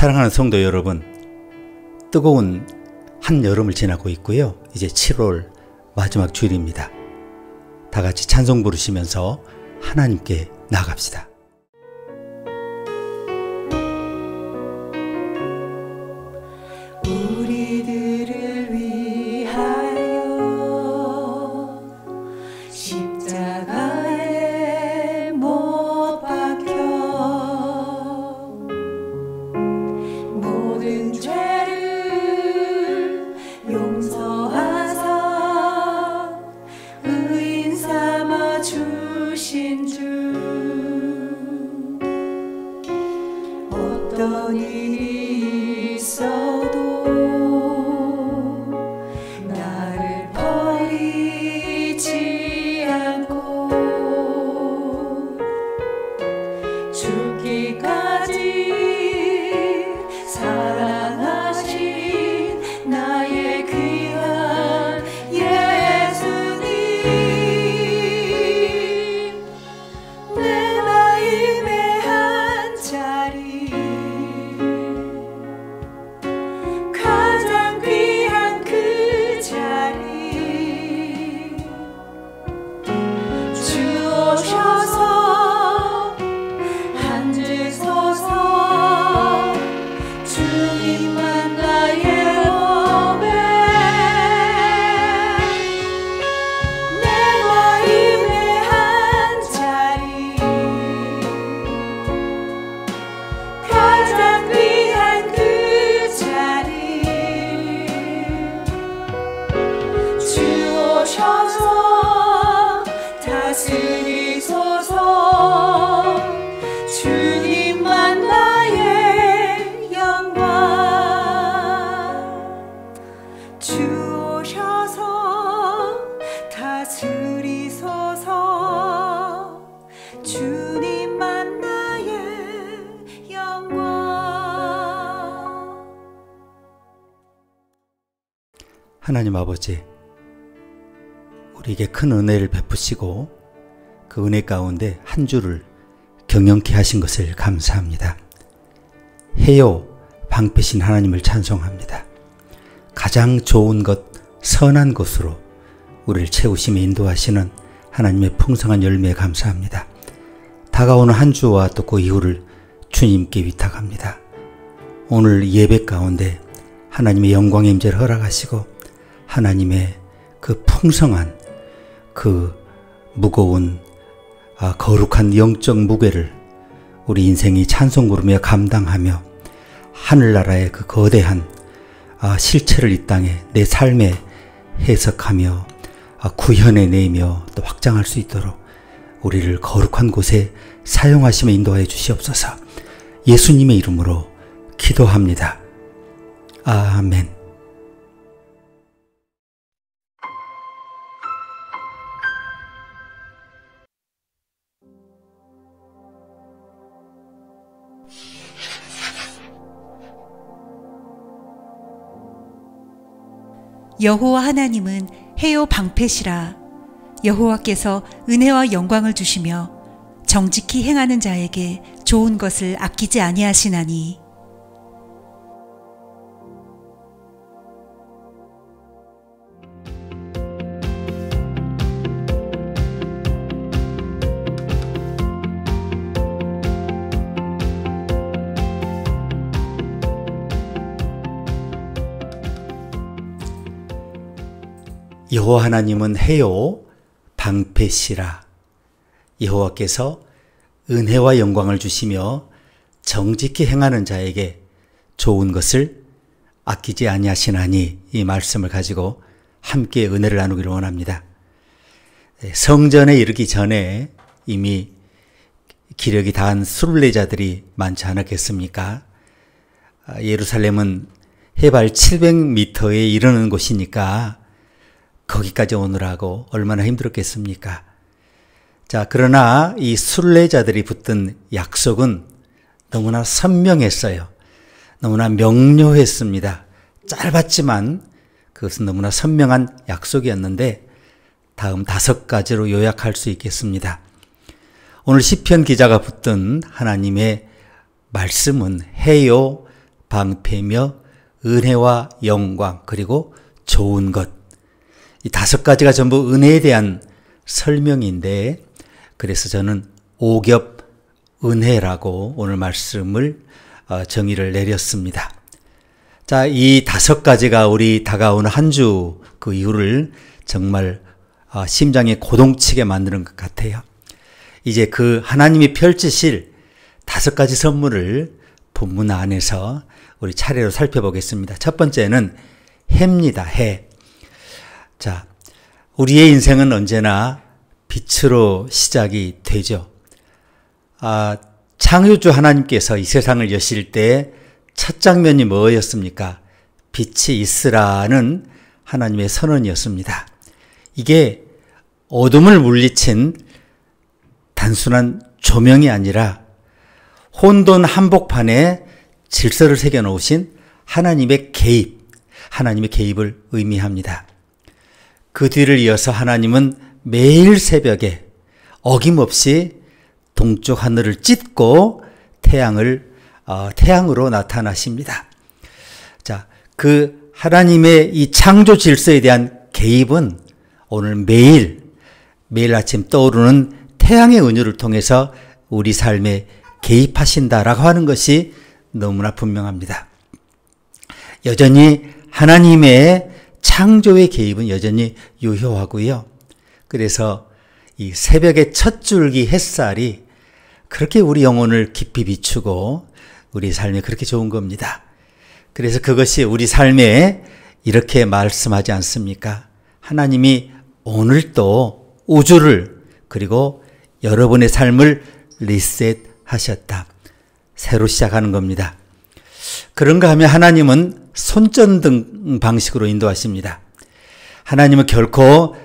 사랑하는 성도 여러분, 뜨거운 한여름을 지나고 있고요. 이제 7월 마지막 주일입니다. 다 같이 찬송 부르시면서 하나님께 나아갑시다. 우리들을 위하여 십자가에 못 박혀 모든 죄를 용서하사 의인 삼아 주신 주, 어떤 일이 있어도 나를 버리지 않고 죽기까지 사랑하신 나의 귀한 예수님, 내 마음의 한 자리 가장 귀한 그 자리 주 오셔서 앉으소서. 주님만 나의 몸에 내 마음의 한 자리 가장 귀한 그 자리 주 오셔서 다스리소서. 주님만 나의 영광, 주 오셔서 다스리소서. 주님만 나의 영광. 하나님 아버지, 우리에게 큰 은혜를 베푸시고 그 은혜 가운데 한 주를 경영케 하신 것을 감사합니다. 해요 방패신 하나님을 찬송합니다. 가장 좋은 것, 선한 것으로 우리를 채우시며 인도하시는 하나님의 풍성한 열매에 감사합니다. 다가오는 한 주와 또 그 이후를 주님께 위탁합니다. 오늘 예배 가운데 하나님의 영광의 임재를 허락하시고 하나님의 그 풍성한 그 무거운 거룩한 영적 무게를 우리 인생이 찬송 부르며 감당하며 하늘나라의 그 거대한 실체를 이 땅에 내 삶에 해석하며 구현해내며 또 확장할 수 있도록 우리를 거룩한 곳에 사용하시며 인도하여 주시옵소서. 예수님의 이름으로 기도합니다. 아멘. 여호와 하나님은 해요 방패시라. 여호와께서 은혜와 영광을 주시며 정직히 행하는 자에게 좋은 것을 아끼지 아니하시나니. 여호와 하나님은 해요 방패시라. 여호와께서 은혜와 영광을 주시며 정직히 행하는 자에게 좋은 것을 아끼지 아니하시나니, 이 말씀을 가지고 함께 은혜를 나누기를 원합니다. 성전에 이르기 전에 이미 기력이 다한 순례자들이 많지 않았겠습니까? 예루살렘은 해발 700m에 이르는 곳이니까 거기까지 오느라고 얼마나 힘들었겠습니까? 자, 그러나 이 순례자들이 붙든 약속은 너무나 선명했어요. 너무나 명료했습니다. 짧았지만 그것은 너무나 선명한 약속이었는데 다음 5가지로 요약할 수 있겠습니다. 오늘 시편 기자가 붙든 하나님의 말씀은 해요 방패며 은혜와 영광 그리고 좋은 것. 이 5가지가 전부 은혜에 대한 설명인데 그래서 저는 오겹 은혜라고 오늘 말씀을 정의를 내렸습니다. 자, 이 5가지가 우리 다가오는 한 주 그 이후를 정말 심장에 고동치게 만드는 것 같아요. 이제 그 하나님이 펼치실 5가지 선물을 본문 안에서 우리 차례로 살펴보겠습니다. 첫 번째는 해입니다. 해. 자, 우리의 인생은 언제나 빛으로 시작이 되죠. 창조주 하나님께서 이 세상을 여실 때 첫 장면이 뭐였습니까? 빛이 있으라는 하나님의 선언이었습니다. 이게 어둠을 물리친 단순한 조명이 아니라 혼돈 한복판에 질서를 새겨 놓으신 하나님의 개입, 하나님의 개입을 의미합니다. 그 뒤를 이어서 하나님은 매일 새벽에 어김없이 동쪽 하늘을 찢고 태양으로 나타나십니다. 자, 그 하나님의 이 창조 질서에 대한 개입은 오늘 매일 아침 떠오르는 태양의 은유를 통해서 우리 삶에 개입하신다라고 하는 것이 너무나 분명합니다. 여전히 하나님의 창조의 개입은 여전히 유효하고요. 그래서 이 새벽의 첫 줄기 햇살이 그렇게 우리 영혼을 깊이 비추고 우리 삶에 그렇게 좋은 겁니다. 그래서 그것이 우리 삶에 이렇게 말씀하지 않습니까? 하나님이 오늘도 우주를 그리고 여러분의 삶을 리셋하셨다. 새로 시작하는 겁니다. 그런가 하면 하나님은 손전등 방식으로 인도하십니다. 하나님은 결코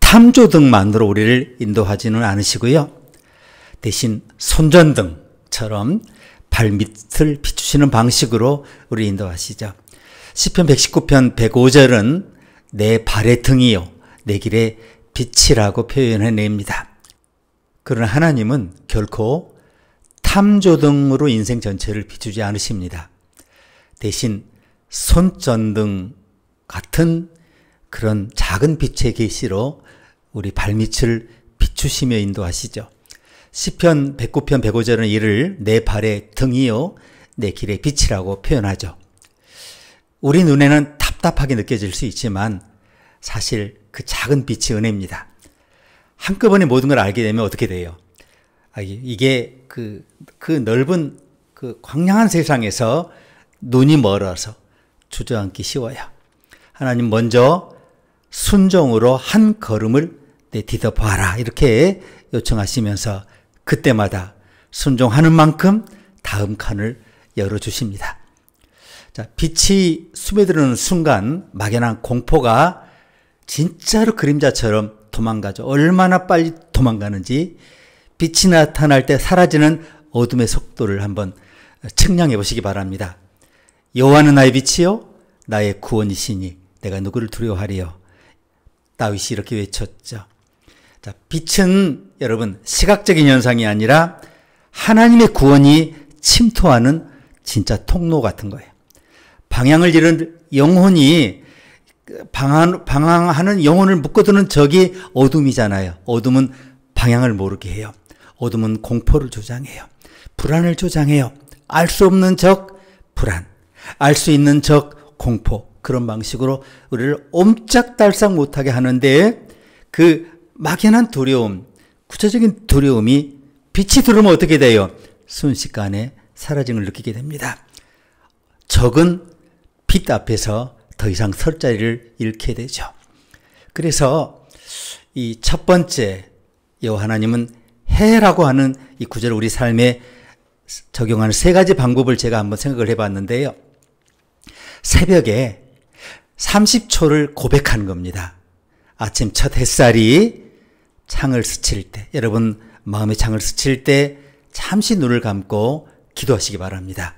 탐조등만으로 우리를 인도하지는 않으시고요. 대신 손전등처럼 발밑을 비추시는 방식으로 우리 인도하시죠. 시편 119편 105절은 내 발의 등이요 내 길의 빛이라고 표현해냅니다. 그러나 하나님은 결코 탐조등으로 인생 전체를 비추지 않으십니다. 대신 손전등 같은 그런 작은 빛의 계시로 우리 발밑을 비추시며 인도하시죠. 시편 109편 105절은 이를 내 발의 등이요 내 길의 빛이라고 표현하죠. 우리 눈에는 답답하게 느껴질 수 있지만 사실 그 작은 빛이 은혜입니다. 한꺼번에 모든 걸 알게 되면 어떻게 돼요? 이게 그 넓은 그 광량한 세상에서 눈이 멀어서 주저앉기 쉬워요. 하나님 먼저 순종으로 한 걸음을 디뎌 봐라 이렇게 요청하시면서 그때마다 순종하는 만큼 다음 칸을 열어주십니다. 자, 빛이 스며드는 순간 막연한 공포가 진짜로 그림자처럼 도망가죠. 얼마나 빨리 도망가는지 빛이 나타날 때 사라지는 어둠의 속도를 한번 측량해 보시기 바랍니다. 여호와는 나의 빛이요 나의 구원이시니 내가 누구를 두려워하리요. 다윗이 이렇게 외쳤죠. 자, 빛은 여러분 시각적인 현상이 아니라 하나님의 구원이 침투하는 진짜 통로 같은 거예요. 방향을 잃은 영혼이 방황하는 영혼을 묶어두는 적이 어둠이잖아요. 어둠은 방향을 모르게 해요. 어둠은 공포를 조장해요. 불안을 조장해요. 알 수 없는 적 불안, 알 수 있는 적 공포, 그런 방식으로 우리를 옴짝달싹 못하게 하는데 그 막연한 두려움, 구체적인 두려움이 빛이 들어오면 어떻게 돼요? 순식간에 사라짐을 느끼게 됩니다. 적은 빛 앞에서 더 이상 설 자리를 잃게 되죠. 그래서 이 첫 번째 여호와 하나님은 해라고 하는 이 구절을 우리 삶에 적용하는 3가지 방법을 제가 한번 생각을 해봤는데요. 새벽에 30초를 고백하는 겁니다. 아침 첫 햇살이 창을 스칠 때, 여러분 마음의 창을 스칠 때 잠시 눈을 감고 기도하시기 바랍니다.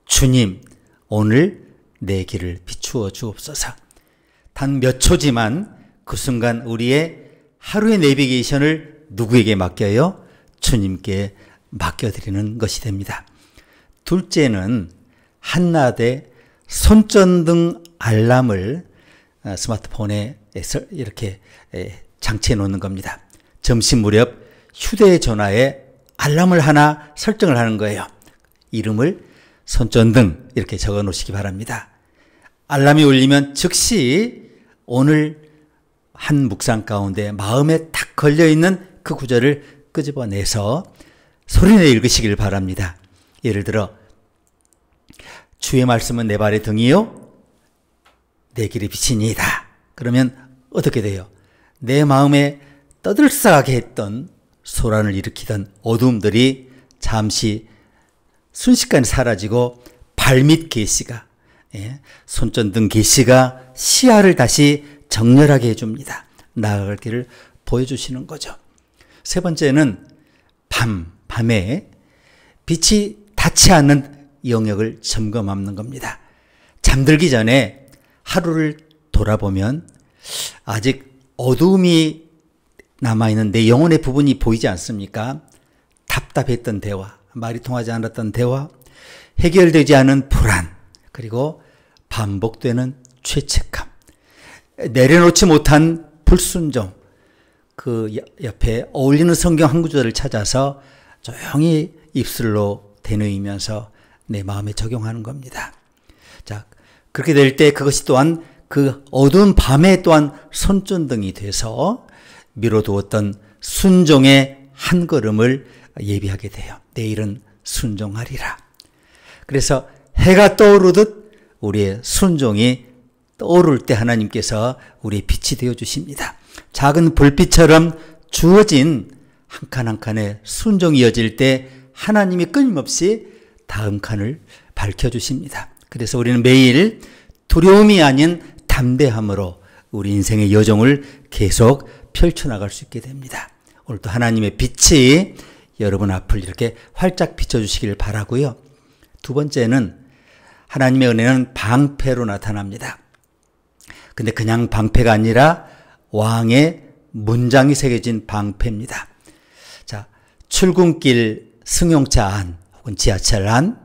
주님, 오늘 내 길을 비추어 주옵소서. 단 몇 초지만 그 순간 우리의 하루의 내비게이션을 누구에게 맡겨요? 주님께 맡겨드리는 것이 됩니다. 둘째는 한낮에 손전등 알람을 스마트폰에 이렇게 장치해 놓는 겁니다. 점심 무렵 휴대전화에 알람을 하나 설정을 하는 거예요. 이름을 손전등 이렇게 적어 놓으시기 바랍니다. 알람이 울리면 즉시 오늘 한 묵상 가운데 마음에 딱 걸려있는 그 구절을 끄집어내서 소리내 읽으시길 바랍니다. 예를 들어 주의 말씀은 내 발의 등이요 내 길의 빛이니이다. 그러면 어떻게 돼요? 내 마음에 떠들썩하게 했던 소란을 일으키던 어두움들이 잠시 순식간에 사라지고 발밑 계시가 손전등 계시가 시야를 다시 정렬하게 해줍니다. 나아갈 길을 보여주시는 거죠. 세 번째는 밤에 빛이 닿지 않는 영역을 점검하는 겁니다. 잠들기 전에 하루를 돌아보면 아직 어두움이 남아있는 내 영혼의 부분이 보이지 않습니까? 답답했던 대화, 말이 통하지 않았던 대화, 해결되지 않은 불안, 그리고 반복되는 죄책감, 내려놓지 못한 불순종, 그 옆에 어울리는 성경 한 구절을 찾아서 조용히 입술로 되뇌이면서 내 마음에 적용하는 겁니다. 자, 그렇게 될 때 그것이 또한 그 어두운 밤에 또한 손전등이 돼서 미뤄두었던 순종의 한 걸음을 예비하게 돼요. 내일은 순종하리라. 그래서 해가 떠오르듯 우리의 순종이 떠오를 때 하나님께서 우리의 빛이 되어 주십니다. 작은 불빛처럼 주어진 한 칸 한 칸의 순종이 이어질 때 하나님이 끊임없이 다음 칸을 밝혀주십니다. 그래서 우리는 매일 두려움이 아닌 담대함으로 우리 인생의 여정을 계속 펼쳐나갈 수 있게 됩니다. 오늘도 하나님의 빛이 여러분 앞을 이렇게 활짝 비춰주시길 바라고요. 두 번째는 하나님의 은혜는 방패로 나타납니다. 근데 그냥 방패가 아니라 왕의 문장이 새겨진 방패입니다. 자, 출근길 승용차 안 혹은 지하철 안,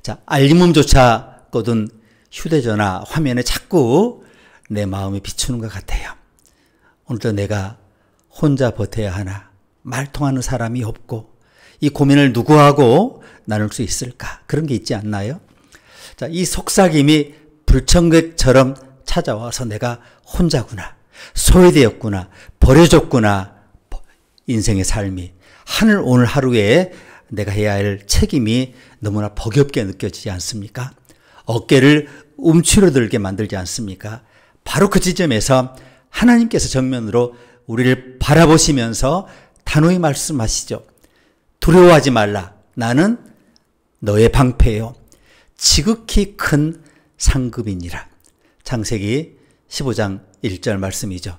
자, 알림음조차 꺼둔 휴대전화 화면에 자꾸 내 마음이 비추는 것 같아요. 오늘도 내가 혼자 버텨야 하나, 말통하는 사람이 없고 이 고민을 누구하고 나눌 수 있을까? 그런 게 있지 않나요? 자, 이 속삭임이 불청객처럼 찾아와서 내가 혼자구나, 소외되었구나, 버려졌구나, 인생의 삶이 오늘 하루에 내가 해야 할 책임이 너무나 버겁게 느껴지지 않습니까? 어깨를 움츠러들게 만들지 않습니까? 바로 그 지점에서 하나님께서 정면으로 우리를 바라보시면서 단호히 말씀하시죠. 두려워하지 말라. 나는 너의 방패요. 지극히 큰 상급이니라. 창세기 15장 1절 말씀이죠.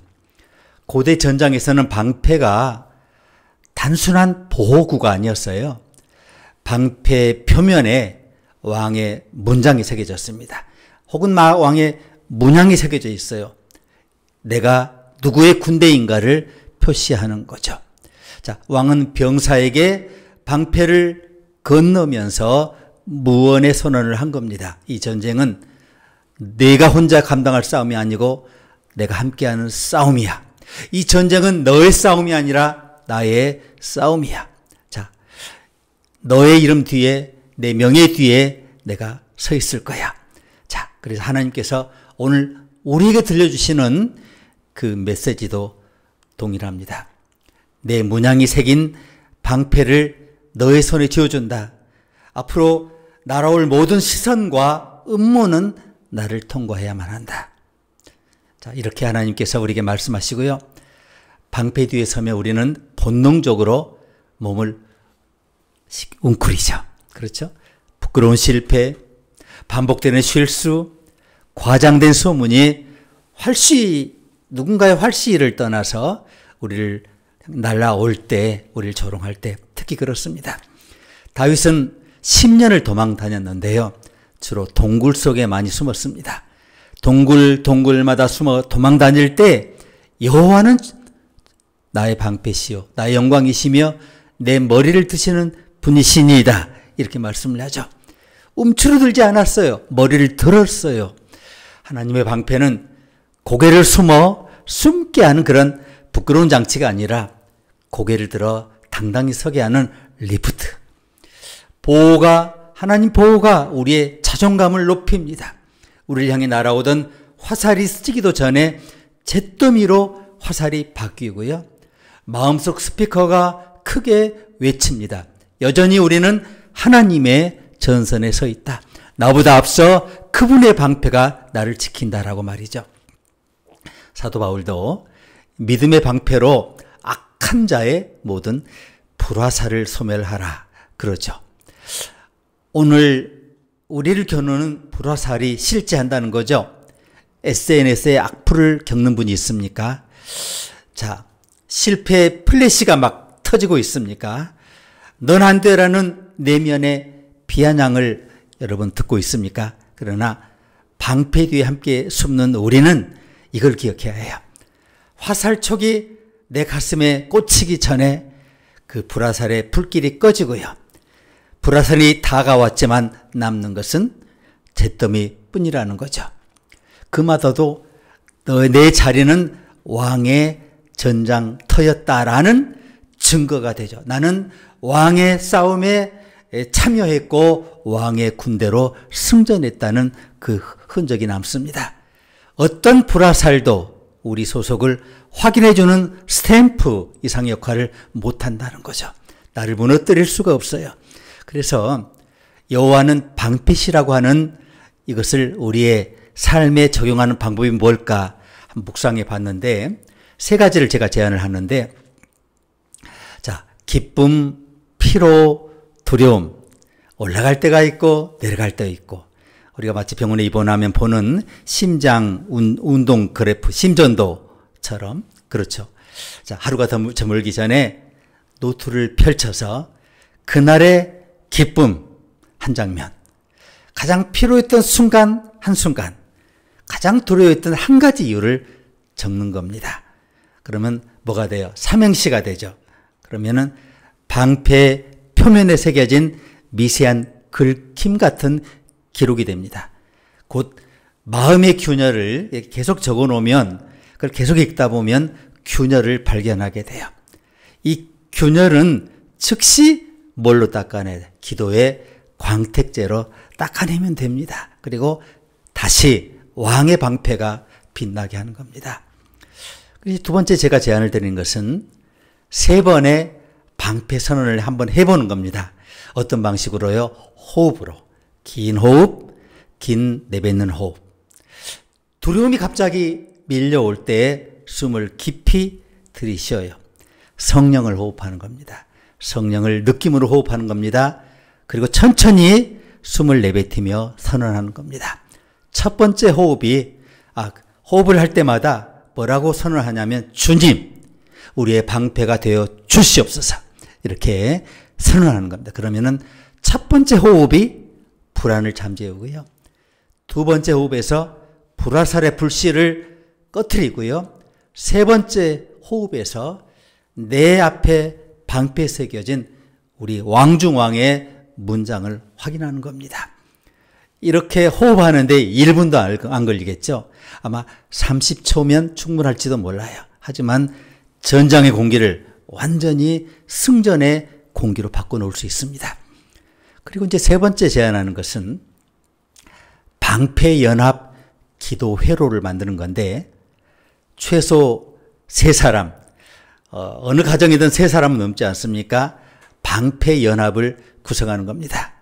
고대 전장에서는 방패가 단순한 보호구가 아니었어요. 방패 표면에 왕의 문장이 새겨졌습니다. 혹은 왕의 문양이 새겨져 있어요. 내가 누구의 군대인가를 표시하는 거죠. 자, 왕은 병사에게 방패를 건너면서 무언의 선언을 한 겁니다. 이 전쟁은 내가 혼자 감당할 싸움이 아니고 내가 함께하는 싸움이야. 이 전쟁은 너의 싸움이 아니라 나의 싸움이야. 자, 너의 이름 뒤에, 내 명예 뒤에 내가 서 있을 거야. 자, 그래서 하나님께서 오늘 우리에게 들려주시는 그 메시지도 동일합니다. 내 문양이 새긴 방패를 너의 손에 쥐어준다. 앞으로 날아올 모든 시선과 음모는 나를 통과해야만 한다. 자, 이렇게 하나님께서 우리에게 말씀하시고요. 방패 뒤에 서면 우리는 본능적으로 몸을 웅크리죠. 그렇죠? 부끄러운 실패, 반복되는 실수, 과장된 소문이 누군가의 활시를 떠나서 우리를 날아올 때, 우리를 조롱할 때 특히 그렇습니다. 다윗은 10년을 도망 다녔는데요. 주로 동굴 속에 많이 숨었습니다. 동굴마다 숨어 도망 다닐 때 여호와는 나의 방패시요 나의 영광이시며 내 머리를 드시는 분이시니이다. 이렇게 말씀을 하죠. 움츠러들지 않았어요. 머리를 들었어요. 하나님의 방패는 고개를 숨게 하는 그런 부끄러운 장치가 아니라 고개를 들어 당당히 서게 하는 리프트. 하나님 보호가 우리의 자존감을 높입니다. 우리를 향해 날아오던 화살이 스치기도 전에 잿더미로 화살이 바뀌고요. 마음속 스피커가 크게 외칩니다. 여전히 우리는 하나님의 전선에 서 있다. 나보다 앞서 그분의 방패가 나를 지킨다라고 말이죠. 사도 바울도 믿음의 방패로 악한 자의 모든 불화살을 소멸하라 그러죠. 오늘 우리를 겨누는 불화살이 실제한다는 거죠. SNS에 악플을 겪는 분이 있습니까? 자, 실패 플래시가 막 터지고 있습니까? 넌 안 돼라는 내면의 비아냥을 여러분 듣고 있습니까? 그러나 방패 뒤에 함께 숨는 우리는 이걸 기억해야 해요. 화살촉이 내 가슴에 꽂히기 전에 그 불화살의 불길이 꺼지고요. 불화살이 다가왔지만 남는 것은 잿더미 뿐이라는 거죠. 그마저도 내 자리는 왕의 전장터였다라는 증거가 되죠. 나는 왕의 싸움에 참여했고 왕의 군대로 승전했다는 그 흔적이 남습니다. 어떤 불화살도 우리 소속을 확인해주는 스탬프 이상의 역할을 못한다는 거죠. 나를 무너뜨릴 수가 없어요. 그래서 여호와는 방패시라고 하는 이것을 우리의 삶에 적용하는 방법이 뭘까 한번 묵상해 봤는데 세 가지를 제가 제안을 하는데, 자, 기쁨, 피로, 두려움, 올라갈 때가 있고 내려갈 때가 있고, 우리가 마치 병원에 입원하면 보는 심장 운동 그래프, 심전도처럼, 그렇죠. 자, 하루가 저물기 전에 노트를 펼쳐서 그날의 기쁨 한 장면, 가장 피로했던 순간 한 순간, 가장 두려워했던 한 가지 이유를 적는 겁니다. 그러면 뭐가 돼요? 삼행시가 되죠. 그러면은 방패 표면에 새겨진 미세한 글킴 같은 기록이 됩니다. 곧 마음의 균열을 계속 적어 놓으면, 그걸 계속 읽다 보면 균열을 발견하게 돼요. 이 균열은 즉시 뭘로 닦아내야 돼? 기도의 광택제로 닦아내면 됩니다. 그리고 다시 왕의 방패가 빛나게 하는 겁니다. 두 번째 제가 제안을 드리는 것은 3번의 방패 선언을 한번 해보는 겁니다. 어떤 방식으로요? 호흡으로. 긴 호흡, 긴 내뱉는 호흡. 두려움이 갑자기 밀려올 때 숨을 깊이 들이쉬어요. 성령을 호흡하는 겁니다. 성령을 느낌으로 호흡하는 겁니다. 그리고 천천히 숨을 내뱉으며 선언하는 겁니다. 첫 번째 호흡이, 호흡을 할 때마다 뭐라고 선언하냐면, 주님, 우리의 방패가 되어 주시옵소서. 이렇게 선언하는 겁니다. 그러면은 첫 번째 호흡이 불안을 잠재우고요. 두 번째 호흡에서 불화살의 불씨를 꺼트리고요. 세 번째 호흡에서 내 앞에 방패에 새겨진 우리 왕중왕의 문장을 확인하는 겁니다. 이렇게 호흡하는데 1분도 안 걸리겠죠. 아마 30초면 충분할지도 몰라요. 하지만 전장의 공기를 완전히 승전의 공기로 바꿔놓을 수 있습니다. 그리고 이제 세 번째 제안하는 것은 방패연합 기도회로를 만드는 건데, 최소 3사람, 어느 가정이든 3사람은 넘지 않습니까? 방패연합을 구성하는 겁니다.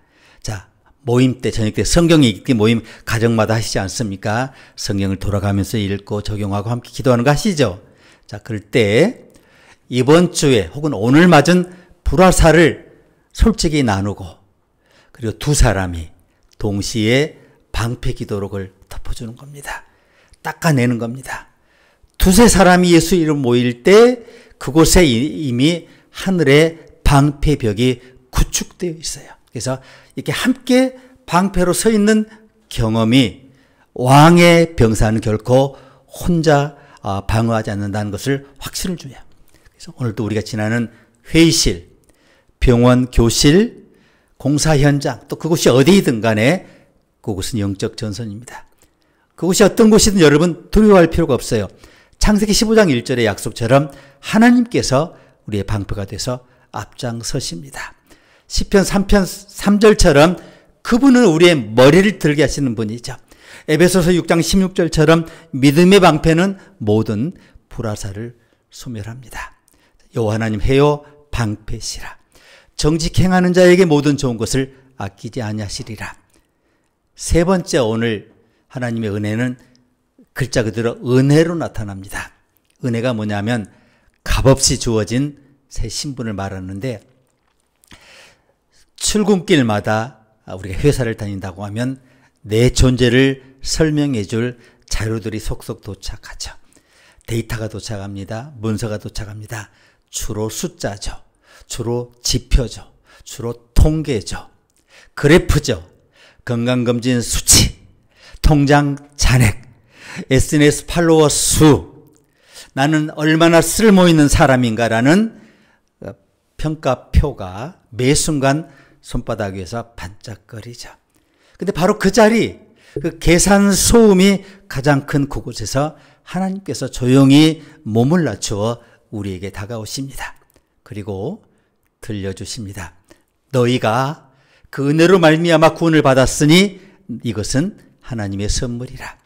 자, 모임 때, 저녁 때 성경 읽기 모임 가정마다 하시지 않습니까? 성경을 돌아가면서 읽고 적용하고 함께 기도하는 거 하시죠? 자, 그럴 때 이번 주에 혹은 오늘 맞은 불화살을 솔직히 나누고, 그리고 2사람이 동시에 방패 기도록을 덮어주는 겁니다. 닦아내는 겁니다. 2-3사람이 예수 이름 모일 때 그곳에 이미 하늘의 방패벽이 구축되어 있어요. 그래서 이렇게 함께 방패로 서 있는 경험이, 왕의 병사는 결코 혼자 방어하지 않는다는 것을 확신을 줘요. 그래서 오늘도 우리가 지나는 회의실, 병원, 교실, 공사 현장, 또 그곳이 어디이든 간에 그곳은 영적 전선입니다. 그곳이 어떤 곳이든 여러분 두려워할 필요가 없어요. 창세기 15장 1절의 약속처럼 하나님께서 우리의 방패가 돼서 앞장서십니다. 시편 3편 3절처럼 그분은 우리의 머리를 들게 하시는 분이죠. 에베소서 6장 16절처럼 믿음의 방패는 모든 불화살을 소멸합니다. 여호와 하나님 해요 방패시라. 정직히 행하는 자에게 모든 좋은 것을 아끼지 아니하시리라. 세 번째, 오늘 하나님의 은혜는 글자 그대로 은혜로 나타납니다. 은혜가 뭐냐면 값없이 주어진 새 신분을 말하는데, 출근길마다 우리가 회사를 다닌다고 하면 내 존재를 설명해 줄 자료들이 속속 도착하죠. 데이터가 도착합니다. 문서가 도착합니다. 주로 숫자죠. 주로 지표죠. 주로 통계죠. 그래프죠. 건강검진 수치, 통장 잔액, SNS 팔로워 수, 나는 얼마나 쓸모있는 사람인가라는 평가표가 매 순간 손바닥 위에서 반짝거리죠. 근데 바로 그 자리, 그 계산 소음이 가장 큰 그곳에서 하나님께서 조용히 몸을 낮추어 우리에게 다가오십니다. 그리고 들려주십니다. 너희가 그 은혜로 말미암아 구원을 받았으니 이것은 하나님의 선물이라.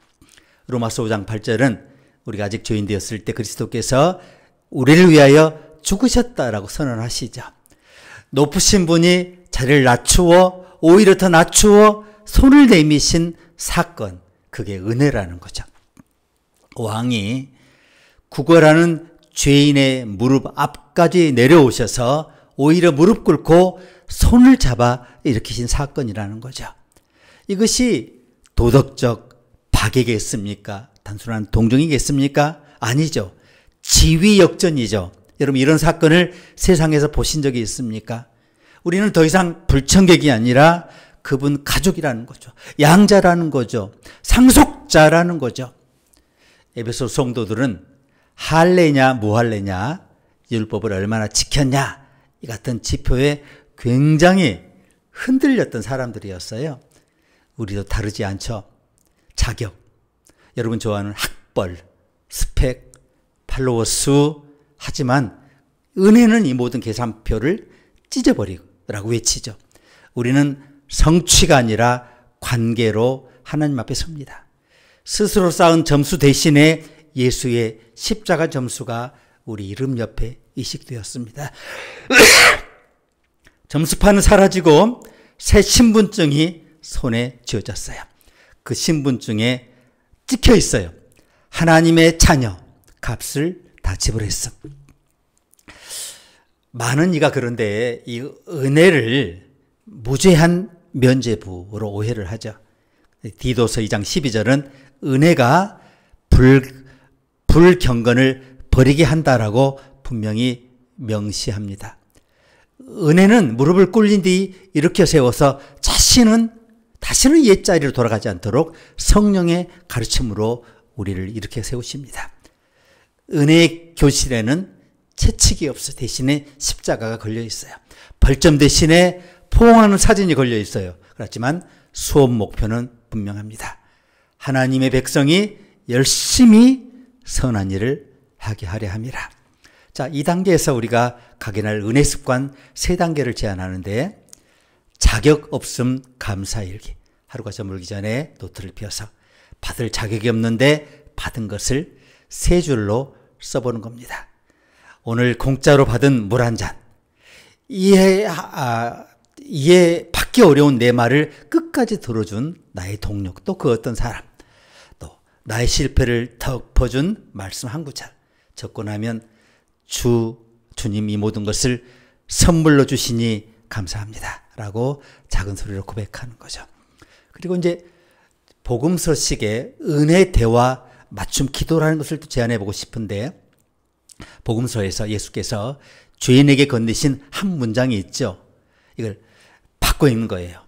로마서 5장 8절은 우리가 아직 죄인 되었을 때 그리스도께서 우리를 위하여 죽으셨다라고 선언하시죠. 높으신 분이 자리를 낮추어, 오히려 더 낮추어 손을 내미신 사건, 그게 은혜라는 거죠. 왕이 구걸하는 죄인의 무릎 앞까지 내려오셔서 오히려 무릎 꿇고 손을 잡아 일으키신 사건이라는 거죠. 이것이 도덕적 박애겠습니까? 단순한 동정이겠습니까? 아니죠. 지위 역전이죠. 여러분, 이런 사건을 세상에서 보신 적이 있습니까? 우리는 더 이상 불청객이 아니라 그분 가족이라는 거죠. 양자라는 거죠. 상속자라는 거죠. 에베소 성도들은 할례냐 무할례냐, 율법을 얼마나 지켰냐, 이 같은 지표에 굉장히 흔들렸던 사람들이었어요. 우리도 다르지 않죠. 자격, 여러분 좋아하는 학벌, 스펙, 팔로워 수, 하지만 은혜는 이 모든 계산표를 찢어버리라고 외치죠. 우리는 성취가 아니라 관계로 하나님 앞에 섭니다. 스스로 쌓은 점수 대신에 예수의 십자가 점수가 우리 이름 옆에 이식되었습니다. 점수판은 사라지고 새 신분증이 손에 쥐어졌어요. 그 신분증에 찍혀 있어요. 하나님의 자녀, 값을 다 지불했어. 많은 이가 그런데 이 은혜를 무죄한 면죄부로 오해를 하죠. 디도서 2장 12절은 은혜가 불경건을 버리게 한다라고 분명히 명시합니다. 은혜는 무릎을 꿇린 뒤 일으켜 세워서 다시는 옛자리로 돌아가지 않도록 성령의 가르침으로 우리를 일으켜 세우십니다. 은혜의 교실에는 채찍이 없어 대신에 십자가가 걸려 있어요. 벌점 대신에 포옹하는 사진이 걸려 있어요. 그렇지만 수업 목표는 분명합니다. 하나님의 백성이 열심히 선한 일을 하게 하려 함이라. 자, 이 단계에서 우리가 각인할 은혜 습관 3단계를 제안하는데, 자격 없음 감사일기. 하루가 저물기 전에 노트를 펴서 받을 자격이 없는데 받은 것을 3줄로 써보는 겁니다. 오늘 공짜로 받은 물 한 잔. 이해받기 어려운 내 말을 끝까지 들어준 나의 동료, 또 그 어떤 사람, 또 나의 실패를 덮어준 말씀 한 구절 적고 나면 주님 이 모든 것을 선물로 주시니 감사합니다 라고 작은 소리로 고백하는 거죠. 그리고 이제 복음서식의 은혜 대화 맞춤 기도라는 것을 또 제안해 보고 싶은데, 복음서에서 예수께서 죄인에게 건네신 한 문장이 있죠. 이걸 바꿔 읽는 거예요.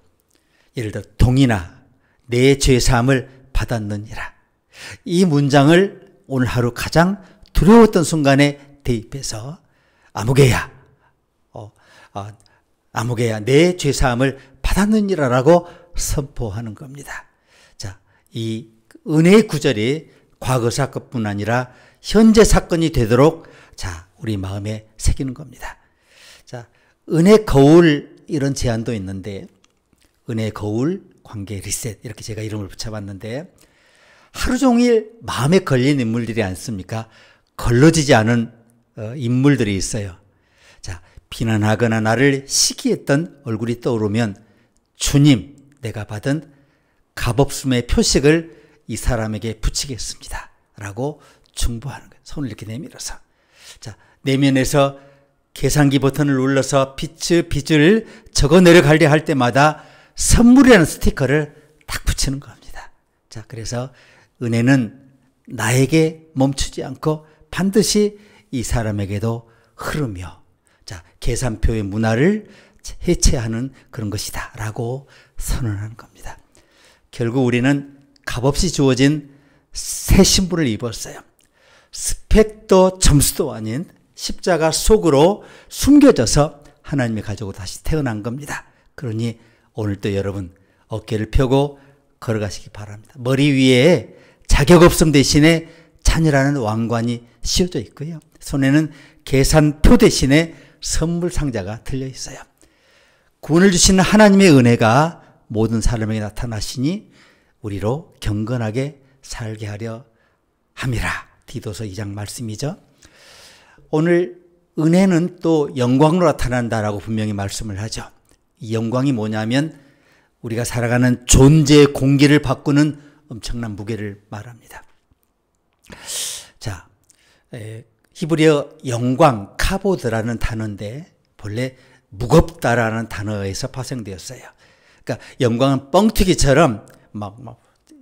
예를 들어 동이나 내 죄사함을 받았느니라. 이 문장을 오늘 하루 가장 두려웠던 순간에 대입해서 아무개야 아무개야 내 죄사함을 받았느니라라고 선포하는 겁니다. 자, 이 은혜의 구절이 과거 사건뿐 아니라 현재 사건이 되도록 자, 우리 마음에 새기는 겁니다. 자, 은혜 거울 이런 제안도 있는데 은혜 거울 관계 리셋 이렇게 제가 이름을 붙여봤는데 하루 종일 마음에 걸린 인물들이 않습니까? 걸러지지 않은 인물들이 있어요. 자, 비난하거나 나를 시기했던 얼굴이 떠오르면 주님, 내가 받은 값없음의 표식을 이 사람에게 붙이겠습니다. 라고 중보하는 거예요. 손을 이렇게 내밀어서. 자, 내면에서 계산기 버튼을 눌러서 빚을 적어 내려가려 할 때마다 선물이라는 스티커를 딱 붙이는 겁니다. 자, 그래서 은혜는 나에게 멈추지 않고 반드시 이 사람에게도 흐르며, 자, 계산표의 문화를 해체하는 그런 것이다. 라고 선언하는 겁니다. 결국 우리는 값없이 주어진 새 신분을 입었어요. 스펙도 점수도 아닌 십자가 속으로 숨겨져서 하나님의 가족으로 다시 태어난 겁니다. 그러니 오늘도 여러분 어깨를 펴고 걸어가시기 바랍니다. 머리 위에 자격 없음 대신에 자녀라는 왕관이 씌워져 있고요. 손에는 계산표 대신에 선물 상자가 들려 있어요. 구원을 주시는 하나님의 은혜가 모든 사람에게 나타나시니 우리로 경건하게 살게 하려 함이라. 디도서 2장 말씀이죠. 오늘 은혜는 또 영광으로 나타난다라고 분명히 말씀을 하죠. 이 영광이 뭐냐면 우리가 살아가는 존재의 공기를 바꾸는 엄청난 무게를 말합니다. 자, 히브리어 영광, 카보드라는 단어인데 본래 무겁다라는 단어에서 파생되었어요. 그러니까 영광은 뻥튀기처럼 막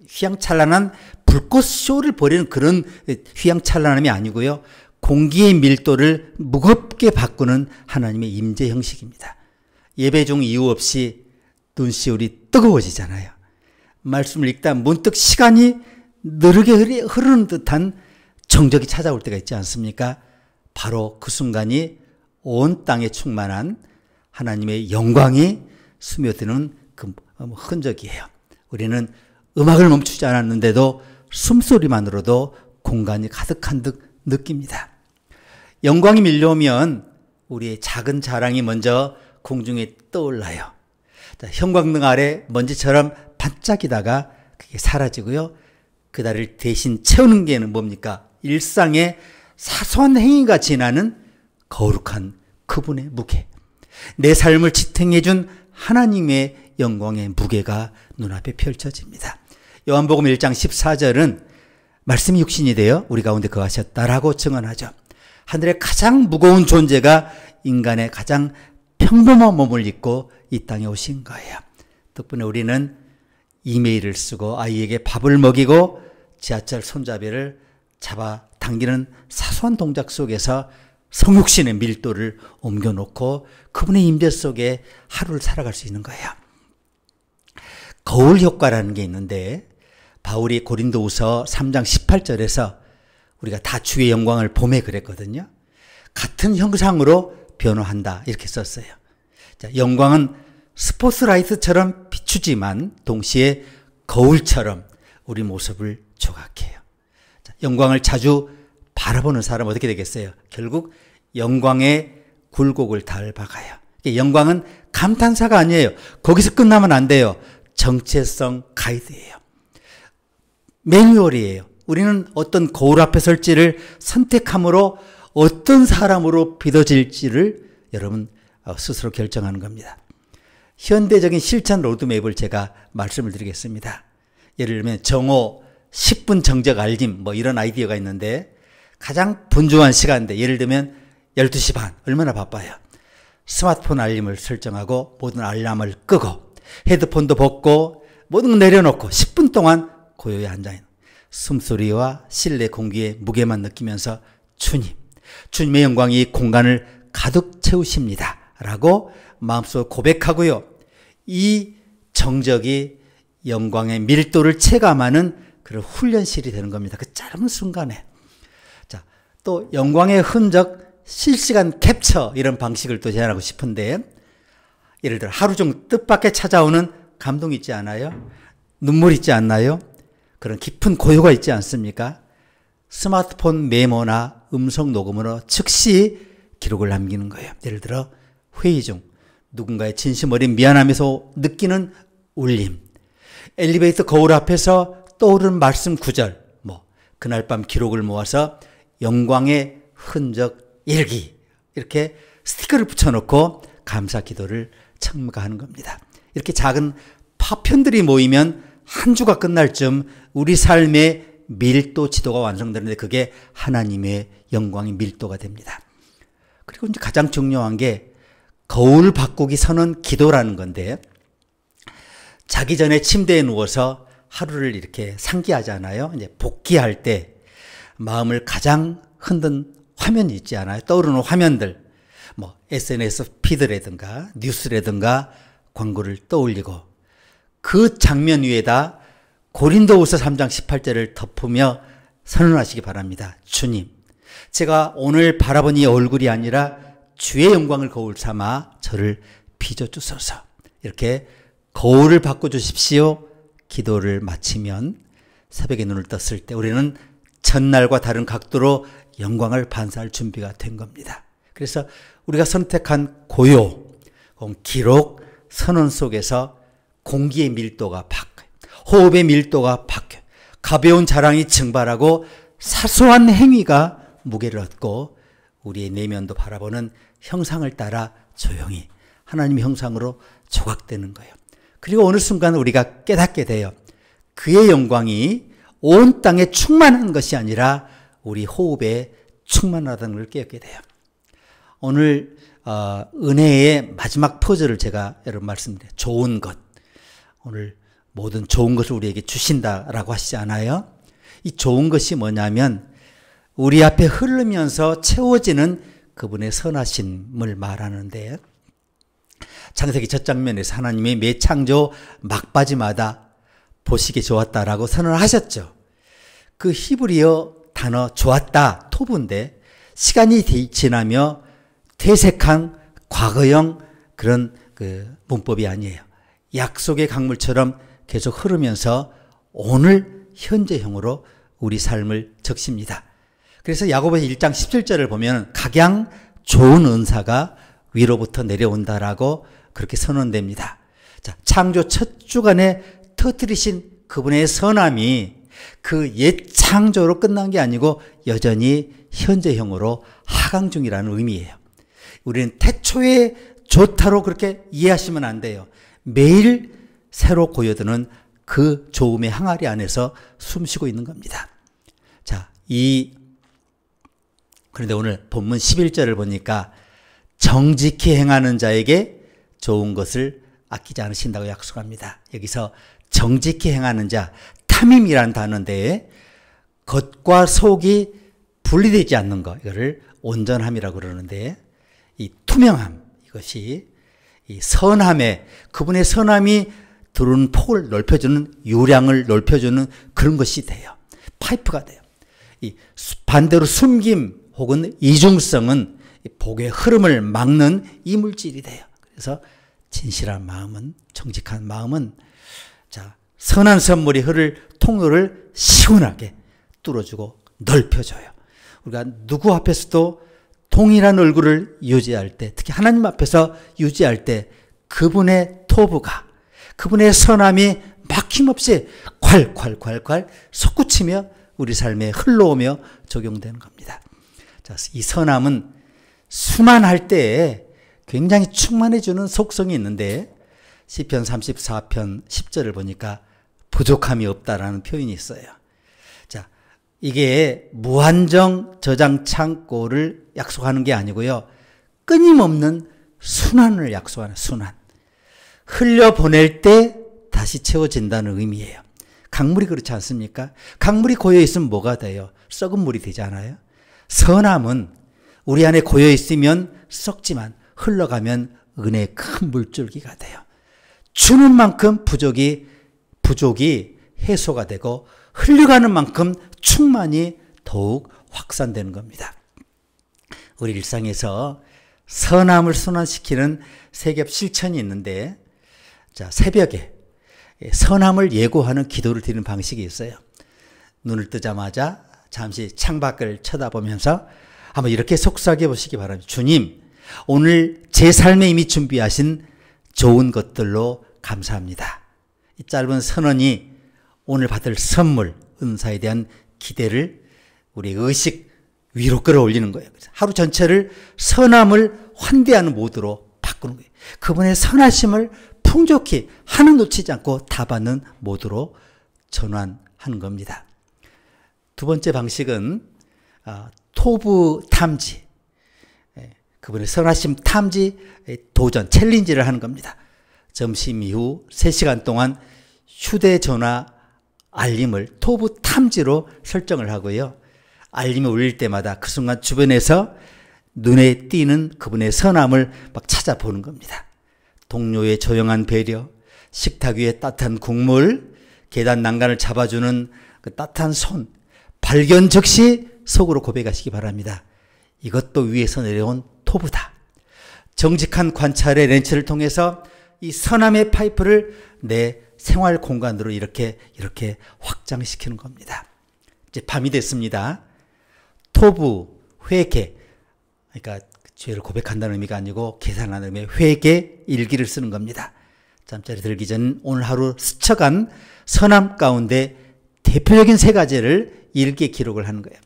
휘황찬란한 불꽃 쇼를 벌이는 그런 휘황찬란함이 아니고요. 공기의 밀도를 무겁게 바꾸는 하나님의 임재 형식입니다. 예배 중 이유 없이 눈시울이 뜨거워지잖아요. 말씀을 읽다 문득 시간이 느르게 흐르는 듯한 정적이 찾아올 때가 있지 않습니까? 바로 그 순간이 온 땅에 충만한 하나님의 영광이 스며드는 그 흔적이에요. 우리는 음악을 멈추지 않았는데도 숨소리만으로도 공간이 가득한 듯 느낍니다. 영광이 밀려오면 우리의 작은 자랑이 먼저 공중에 떠올라요. 자, 형광등 아래 먼지처럼 반짝이다가 그게 사라지고요. 그날을 대신 채우는 게 뭡니까? 일상의 사소한 행위가 지나는 거룩한 그분의 무게. 내 삶을 지탱해 준 하나님의 영광의 무게가 눈앞에 펼쳐집니다. 요한복음 1장 14절은 말씀이 육신이 되어 우리 가운데 거하셨다라고 증언하죠. 하늘의 가장 무거운 존재가 인간의 가장 평범한 몸을 입고 이 땅에 오신 거예요. 덕분에 우리는 이메일을 쓰고 아이에게 밥을 먹이고 지하철 손잡이를 잡아 당기는 사소한 동작 속에서 성육신의 밀도를 옮겨놓고 그분의 임재 속에 하루를 살아갈 수 있는 거예요. 거울 효과라는 게 있는데 바울이 고린도후서 3장 18절에서 우리가 다 주의 영광을 보매 그랬거든요. 같은 형상으로 변화한다 이렇게 썼어요. 자, 영광은 스포트라이트처럼 비추지만 동시에 거울처럼 우리 모습을 조각해요. 자, 영광을 자주 바라보는 사람은 어떻게 되겠어요? 결국 영광의 굴곡을 닮아가요. 영광은 감탄사가 아니에요. 거기서 끝나면 안 돼요. 정체성 가이드예요. 매뉴얼이에요. 우리는 어떤 거울 앞에 설지를 선택함으로 어떤 사람으로 빚어질지를 여러분 스스로 결정하는 겁니다. 현대적인 실천 로드맵을 제가 말씀을 드리겠습니다. 예를 들면 정오 10분 정적 알림 뭐 이런 아이디어가 있는데 가장 분주한 시간대 예를 들면 12시 반 얼마나 바빠요. 스마트폰 알림을 설정하고 모든 알람을 끄고 헤드폰도 벗고 모든 걸 내려놓고 10분 동안 고요히 앉아있는 숨소리와 실내 공기의 무게만 느끼면서 주님의 영광이 이 공간을 가득 채우십니다 라고 마음속으로 고백하고요. 이 정적이 영광의 밀도를 체감하는 그런 훈련실이 되는 겁니다. 그 짧은 순간에. 자, 또 영광의 흔적 실시간 캡처 이런 방식을 또 제안하고 싶은데 예를 들어 하루 종일 뜻밖의 찾아오는 감동 있지 않아요? 눈물 있지 않나요? 그런 깊은 고요가 있지 않습니까? 스마트폰 메모나 음성 녹음으로 즉시 기록을 남기는 거예요. 예를 들어 회의 중 누군가의 진심 어린 미안함에서 느끼는 울림, 엘리베이터 거울 앞에서 떠오르는 말씀 구절, 그날 밤 기록을 모아서 영광의 흔적 일기, 이렇게 스티커를 붙여놓고 감사 기도를 첨가하는 겁니다. 이렇게 작은 파편들이 모이면 한 주가 끝날 즈음 우리 삶의 밀도 지도가 완성되는데 그게 하나님의 영광의 밀도가 됩니다. 그리고 이제 가장 중요한 게 거울 바꾸기 선언 기도라는 건데, 자기 전에 침대에 누워서 하루를 이렇게 상기하잖아요. 이제 복귀할 때 마음을 가장 흔든 화면이 있지 않아요? 떠오르는 화면들, SNS 피드라든가 뉴스라든가 광고를 떠올리고 그 장면 위에다 고린도후서 3장 18절을 덮으며 선언하시기 바랍니다. 주님, 제가 오늘 바라본 이 얼굴이 아니라 주의 영광을 거울 삼아 저를 빚어주소서. 이렇게 거울을 바꿔주십시오. 기도를 마치면 새벽에 눈을 떴을 때 우리는 전날과 다른 각도로 영광을 반사할 준비가 된 겁니다. 그래서 우리가 선택한 고요, 기록, 선언 속에서 공기의 밀도가 바뀌어요. 호흡의 밀도가 바뀌어요. 가벼운 자랑이 증발하고 사소한 행위가 무게를 얻고 우리의 내면도 바라보는 형상을 따라 조용히 하나님의 형상으로 조각되는 거예요. 그리고 어느 순간 우리가 깨닫게 돼요. 그의 영광이 온 땅에 충만한 것이 아니라 우리 호흡에 충만하다는 걸 깨닫게 돼요. 오늘 은혜의 마지막 퍼즐을 제가 여러분 말씀드려요. 좋은 것. 오늘 모든 좋은 것을 우리에게 주신다라고 하시지 않아요? 이 좋은 것이 뭐냐면 우리 앞에 흐르면서 채워지는 그분의 선하심을 말하는데, 창세기 첫 장면에서 하나님이 매 창조 막바지마다 보시기 좋았다라고 선언을 하셨죠. 그 히브리어 단어 좋았다, 토부인데 시간이 지나며 퇴색한 과거형 그런 그 문법이 아니에요. 약속의 강물처럼 계속 흐르면서 오늘 현재형으로 우리 삶을 적십니다. 그래서 야고보서 1장 17절을 보면 각양 좋은 은사가 위로부터 내려온다라고 그렇게 선언됩니다. 자, 창조 첫 주간에 터뜨리신 그분의 선함이 그 옛 창조로 끝난 게 아니고 여전히 현재형으로 하강 중이라는 의미예요. 우리는 태초에 좋다로 그렇게 이해하시면 안 돼요. 매일 새로 고여드는 그 좋음의 항아리 안에서 숨쉬고 있는 겁니다. 자, 그런데 오늘 본문 11절을 보니까 정직히 행하는 자에게 좋은 것을 아끼지 않으신다고 약속합니다. 여기서 정직히 행하는 자, 탐임이라는 단어인데 겉과 속이 분리되지 않는 것, 이거를 온전함이라고 그러는데 이 투명함, 이것이 이 선함에 그분의 선함이 들어오는 폭을 넓혀주는, 유량을 넓혀주는 그런 것이 돼요. 파이프가 돼요. 이 반대로 숨김 혹은 이중성은 복의 흐름을 막는 이물질이 돼요. 그래서 진실한 마음은, 정직한 마음은 자, 선한 선물이 흐를 통로를 시원하게 뚫어주고 넓혀줘요. 우리가 누구 앞에서도 동일한 얼굴을 유지할 때, 특히 하나님 앞에서 유지할 때 그분의 토부가, 그분의 선함이 막힘없이 콸콸콸콸 솟구치며 우리 삶에 흘러오며 적용되는 겁니다. 자, 이 선함은 수만할 때에 굉장히 충만해주는 속성이 있는데 시편 34편 10절을 보니까 부족함이 없다라는 표현이 있어요. 자, 이게 무한정 저장 창고를 약속하는 게 아니고요. 끊임없는 순환을 약속하는 순환. 흘려보낼 때 다시 채워진다는 의미예요. 강물이 그렇지 않습니까? 강물이 고여있으면 뭐가 돼요? 썩은 물이 되잖아요. 선함은 우리 안에 고여있으면 썩지만 흘러가면 은혜의 큰 물줄기가 돼요. 주는 만큼 부족이 해소가 되고 흘러가는 만큼 충만이 더욱 확산되는 겁니다. 우리 일상에서 선함을 순환시키는 세겹 실천이 있는데, 자, 새벽에 선함을 예고하는 기도를 드리는 방식이 있어요. 눈을 뜨자마자 잠시 창밖을 쳐다보면서 한번 이렇게 속삭여 보시기 바랍니다. 주님, 오늘 제 삶에 이미 준비하신 좋은 것들로 감사합니다. 이 짧은 선언이 오늘 받을 선물, 은사에 대한 기대를 우리의 의식 위로 끌어올리는 거예요. 하루 전체를 선함을 환대하는 모드로 바꾸는 거예요. 그분의 선하심을 풍족히 하나 놓치지 않고 다 받는 모드로 전환하는 겁니다. 두 번째 방식은 토부 탐지, 그분의 선하심 탐지 도전, 챌린지를 하는 겁니다. 점심 이후 3시간 동안 휴대전화 알림을 토부 탐지로 설정을 하고요. 알림이 울릴 때마다 그 순간 주변에서 눈에 띄는 그분의 선함을 막 찾아보는 겁니다. 동료의 조용한 배려, 식탁 위에 따뜻한 국물, 계단 난간을 잡아주는 그 따뜻한 손, 발견 즉시 속으로 고백하시기 바랍니다. 이것도 위에서 내려온 토부다. 정직한 관찰의 렌즈를 통해서 이 선함의 파이프를 내 생활 공간으로 이렇게 확장시키는 겁니다. 이제 밤이 됐습니다. 토부, 회개, 그러니까 죄를 고백한다는 의미가 아니고 계산하는 의미의 회개 일기를 쓰는 겁니다. 잠자리 들기 전 오늘 하루 스쳐간 선함 가운데 대표적인 3가지를 일기에 기록을 하는 거예요.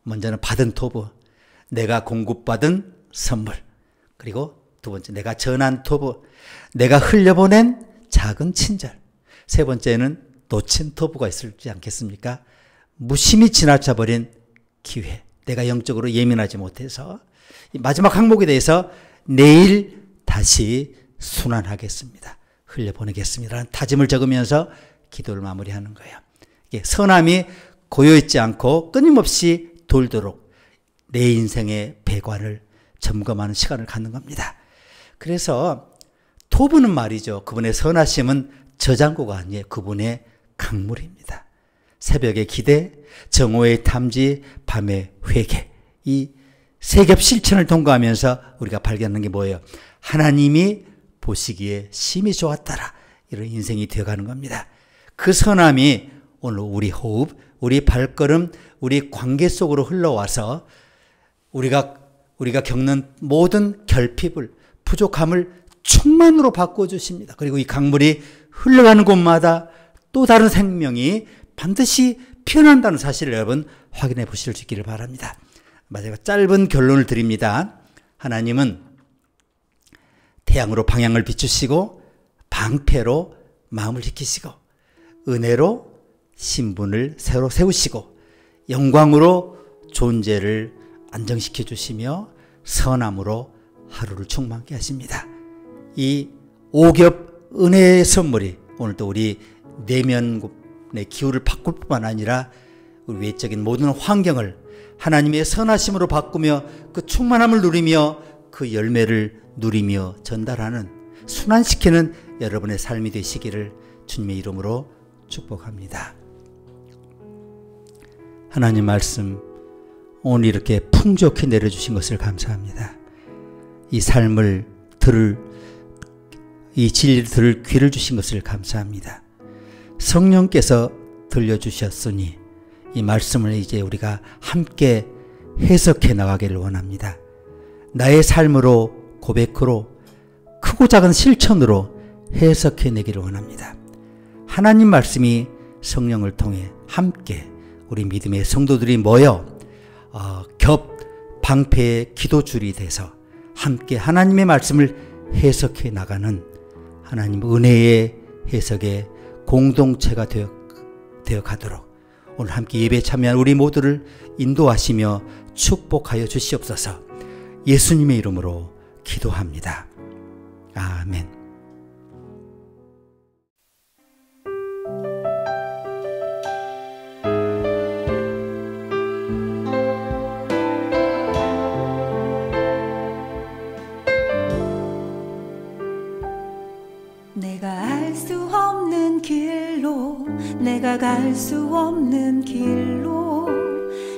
먼저는 받은 토부, 내가 공급받은 선물, 그리고 두 번째 내가 전한 토부, 내가 흘려보낸 작은 친절, 세 번째는 놓친 토부가 있을지 않겠습니까? 무심히 지나쳐버린 기회, 내가 영적으로 예민하지 못해서. 마지막 항목에 대해서 내일 다시 순환하겠습니다, 흘려보내겠습니다라는 다짐을 적으면서 기도를 마무리하는 거예요. 이게 선함이 고여있지 않고 끊임없이 돌도록 내 인생의 배관을 점검하는 시간을 갖는 겁니다. 그래서 토부는 말이죠, 그분의 선하심은 저장고가 아니에요. 그분의 강물입니다. 새벽의 기대, 정오의 탐지, 밤의 회개, 이 세겹 실천을 통과하면서 우리가 발견하는 게 뭐예요? 하나님이 보시기에 심히 좋았더라, 이런 인생이 되어가는 겁니다. 그 선함이 오늘 우리 호흡, 우리 발걸음, 우리 관계 속으로 흘러와서 우리가 겪는 모든 결핍을, 부족함을 충만으로 바꿔주십니다. 그리고 이 강물이 흘러가는 곳마다 또 다른 생명이 반드시 피어난다는 사실을 여러분 확인해 보실 수 있기를 바랍니다. 마지막 짧은 결론을 드립니다. 하나님은 태양으로 방향을 비추시고 방패로 마음을 지키시고 은혜로 신분을 새로 세우시고 영광으로 존재를 안정시켜 주시며 선함으로 하루를 충만케 하십니다. 이 5겹 은혜의 선물이 오늘도 우리 내면의 기후를 바꿀 뿐만 아니라 우리 외적인 모든 환경을 하나님의 선하심으로 바꾸며 그 충만함을 누리며 그 열매를 누리며 전달하는, 순환시키는 여러분의 삶이 되시기를 주님의 이름으로 축복합니다. 하나님 말씀 오늘 이렇게 풍족히 내려주신 것을 감사합니다. 이 삶을 이 진리를 들을 귀를 주신 것을 감사합니다. 성령께서 들려주셨으니 이 말씀을 이제 우리가 함께 해석해 나가기를 원합니다. 나의 삶으로, 고백으로, 크고 작은 실천으로 해석해 내기를 원합니다. 하나님 말씀이 성령을 통해 함께 우리 믿음의 성도들이 모여 방패의 기도줄이 돼서 함께 하나님의 말씀을 해석해 나가는 하나님 은혜의 해석의 공동체가 되어 가도록 오늘 함께 예배에 참여한 우리 모두를 인도하시며 축복하여 주시옵소서. 예수님의 이름으로 기도합니다. 아멘. 내가 갈 수 없는 길로,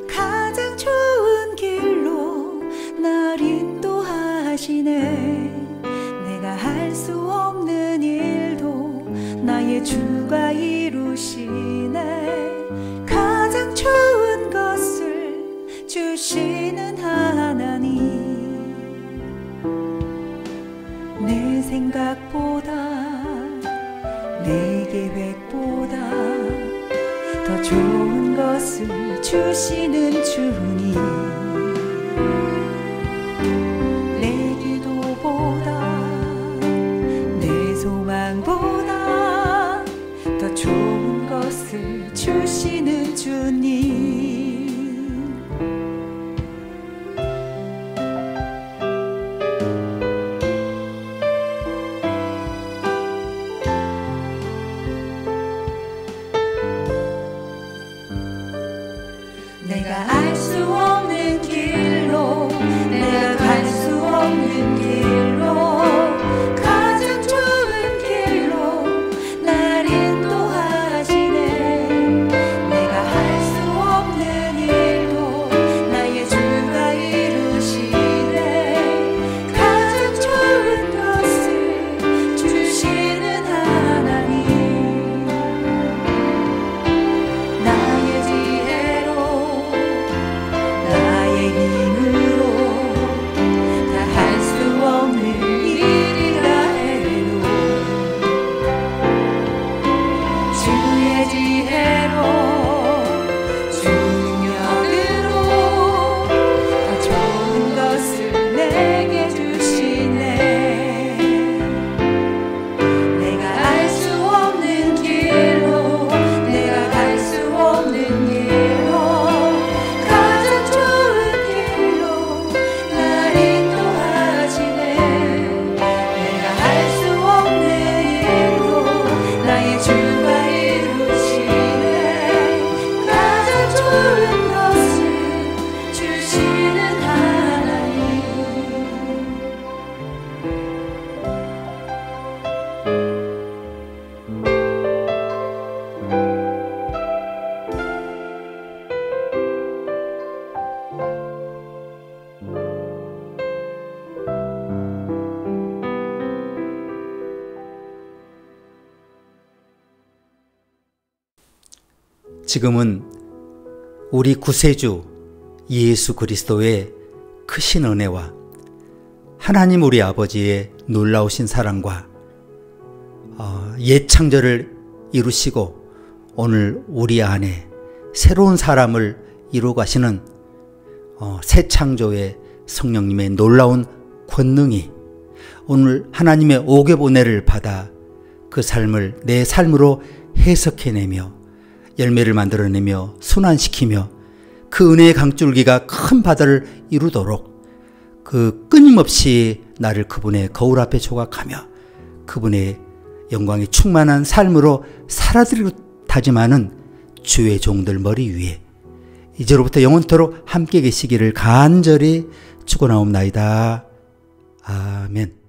가장 좋은 길로 날 인도하시네. 하시네. 내가 할 수 없는 일도 나의 주가 이루시네. 가장 좋은 것을 주시는 하나님, 내 생각보다 내 계획보다 더 좋은 것을 주시는 주님, 내 기도보다 내 소망보다 더 좋은 것을 주시는 주님. 내가 알 수 없는 길로, 내가 갈 수 없는 길로, 가장 좋은 길로 날 인도하시네. 내가 할 수 없는 일도 나의 주가 이루시네. 가장 좋은 것을 주시는 하나님, 나의 지혜로 나의 힘으로 다 할 수 없는 일이라 해도 주의 지혜로 주 능력으로 더 좋은 것을 내게 주시네. 내가 알 수 없는 길로, 내가 갈 수 없는 길로, 가장 좋은 길로 날 인도하시네. 내가 할 수 없는 일도 나의 주가 이루시네. 가장 좋은 것을 주시는 하나님, 지금은 우리 구세주 예수 그리스도의 크신 은혜와 하나님 우리 아버지의 놀라우신 사랑과 옛 창조를 이루시고 오늘 우리 안에 새로운 사람을 이루어 가시는 새 창조의 성령님의 놀라운 권능이 오늘 하나님의 옥외보내를 받아 그 삶을 내 삶으로 해석해내며 열매를 만들어내며 순환시키며 그 은혜의 강줄기가 큰 바다를 이루도록 그 끊임없이 나를 그분의 거울 앞에 조각하며 그분의 영광이 충만한 삶으로 살아드리고 다짐하는 주의 종들 머리 위에 이제로부터 영원토록 함께 계시기를 간절히 축원하옵나이다. 아멘.